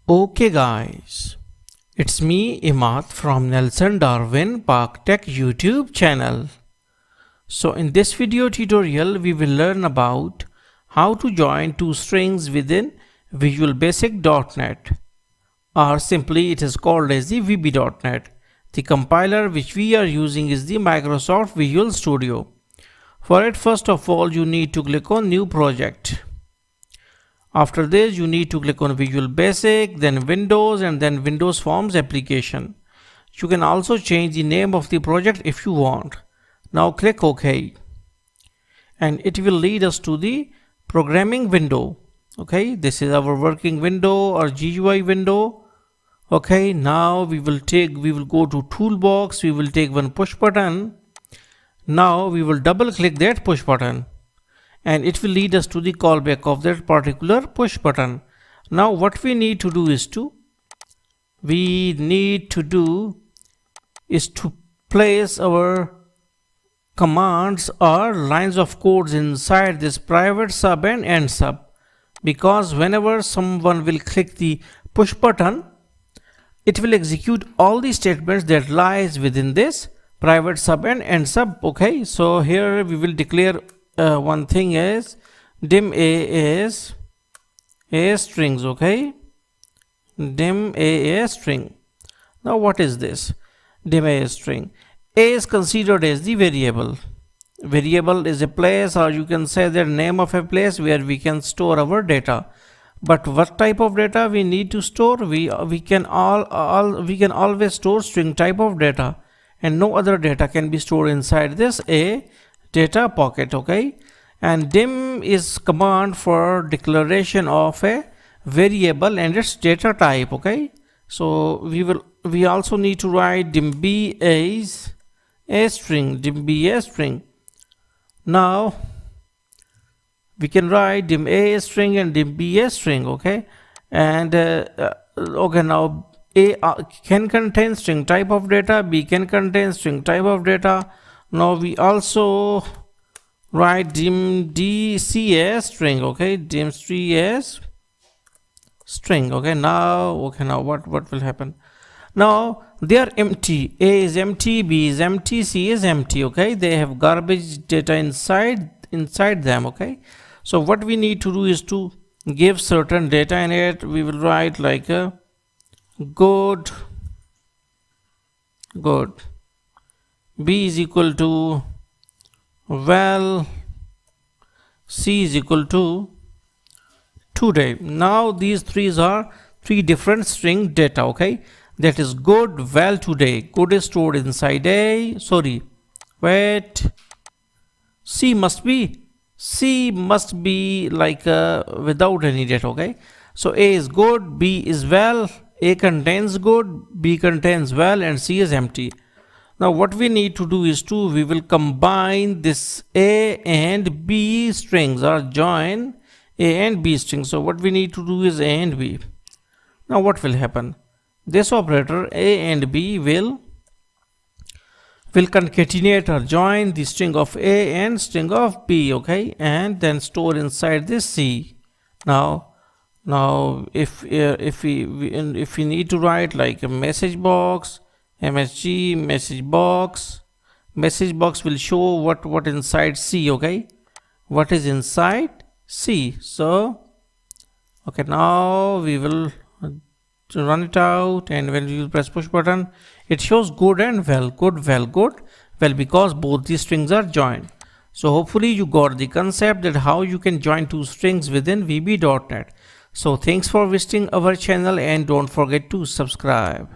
Okay guys, it's me Imad from Nelson Darwin Park Tech YouTube channel. So in this video tutorial we will learn about how to join two strings within Visual Basic.NET, or simply it is called as the VB.NET. The compiler which we are using is the Microsoft Visual Studio. For it, first of all you need to click on New Project. After this you need to click on Visual Basic, then Windows, and then Windows Forms application. You can also change the name of the project if you want. Now click OK, and it will lead us to the programming window. Okay, this is our working window or GUI window. Okay, now we will go to Toolbox. We will take one push button. Now we will double click that push button, and it will lead us to the callback of that particular push button. Now what we need to do is to place our commands or lines of codes inside this private sub and end sub, because whenever someone will click the push button, it will execute all the statements that lies within this private sub and end sub. Okay, so here we will declare one thing is dim a is a strings. Okay, dim a string. Now what is this dim a string? A is considered as the variable. Variable is a place, or you can say the name of a place where we can store our data. But what type of data we need to store? We can always store string type of data, and no other data can be stored inside this a data pocket. Okay, and dim is command for declaration of a variable and its data type. Okay, so we also need to write dim b as a string, dim b a string. Now we can write dim a string and dim b a string. Okay, and okay, now a can contain string type of data, b can contain string type of data. Now we also write dim d c as string. Okay, dim c as string. Okay, now what will happen? Now they are empty. A is empty, b is empty, c is empty. Okay, they have garbage data inside them. Okay, so what we need to do is to give certain data in it. We will write like a good, b is equal to well, c is equal to today. Now these are three different string data. Okay, that is good, well, today. Good is stored inside a, sorry, wait, c must be like without any data. Okay, so a is good, b is well, a contains good, b contains well, and c is empty. Now what we need to do is we will combine this a and b strings, or join a and b strings. So what we need to do is a and b. Now what will happen? This operator a and b will concatenate or join the string of a and string of b. Okay, and then store inside this c. Now if we need to write like a message box, msg message box will show what inside c. Okay, what is inside c. So okay, now we will run it out, and when you press push button, it shows good and well, well, because both these strings are joined. So hopefully you got the concept that how you can join two strings within VB.NET. So thanks for visiting our channel, and don't forget to subscribe.